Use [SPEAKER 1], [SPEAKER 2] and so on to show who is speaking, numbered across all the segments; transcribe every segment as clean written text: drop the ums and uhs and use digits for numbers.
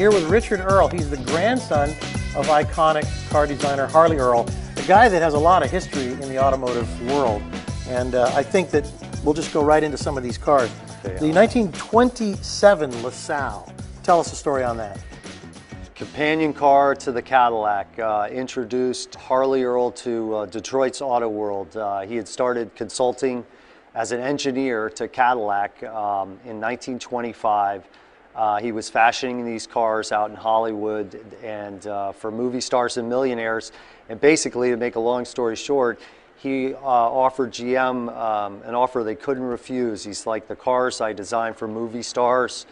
[SPEAKER 1] here with Richard Earl. He's the grandson of iconic car designer Harley Earl, a guy that has a lot of history in the automotive world. And I think that we'll just go right into some of these cars. The 1927 LaSalle. Tell us a story on that.
[SPEAKER 2] Companion car to the Cadillac, introduced Harley Earl to Detroit's auto world. He had started consulting as an engineer to Cadillac in 1925. He was fashioning these cars out in Hollywood and for movie stars and millionaires. And basically, to make a long story short, he offered GM an offer they couldn't refuse. He's like, the cars I designed for movie stars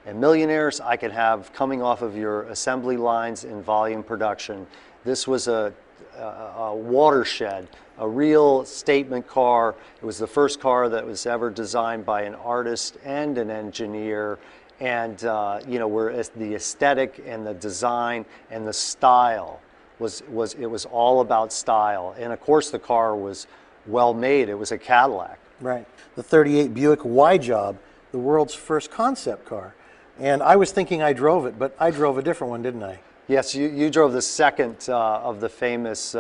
[SPEAKER 2] and millionaires, I could have coming off of your assembly lines in volume production. This was a watershed, a real statement car. It was the first car that was ever designed by an artist and an engineer. And you know, where the aesthetic and the design and the style it was all about style. And of course, the car was well made. It was a Cadillac.
[SPEAKER 1] Right. The 38 Buick Y-Job, the world's first concept car. And I was thinking I drove it, but I drove a different one, didn't I?
[SPEAKER 2] Yes, you drove the second of the famous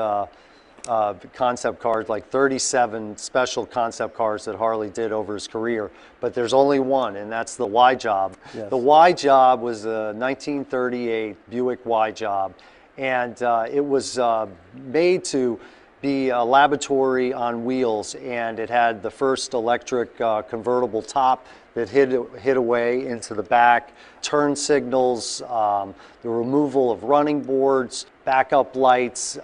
[SPEAKER 2] concept cars, like 37 special concept cars that Harley did over his career. But there's only one, and that's the Y-Job.
[SPEAKER 1] Yes.
[SPEAKER 2] The Y-Job was a 1938 Buick Y-Job, and it was made to be a laboratory on wheels, and it had the first electric convertible top that hid away into the back, turn signals, the removal of running boards, backup lights,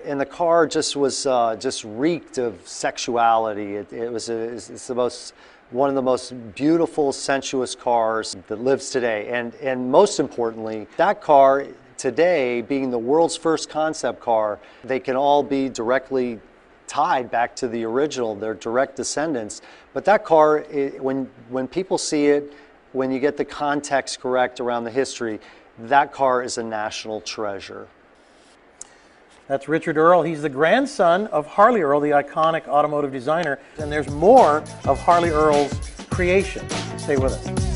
[SPEAKER 2] and the car just was just reeked of sexuality. It's one of the most beautiful, sensuous cars that lives today, and most importantly, that car today, being the world's first concept car, they can all be directly tied back to the original. They're direct descendants. But that car, when people see it, when you get the context correct around the history, that car is a national treasure.
[SPEAKER 1] That's Richard Earl. He's the grandson of Harley Earl, the iconic automotive designer. And there's more of Harley Earl's creation. Stay with us.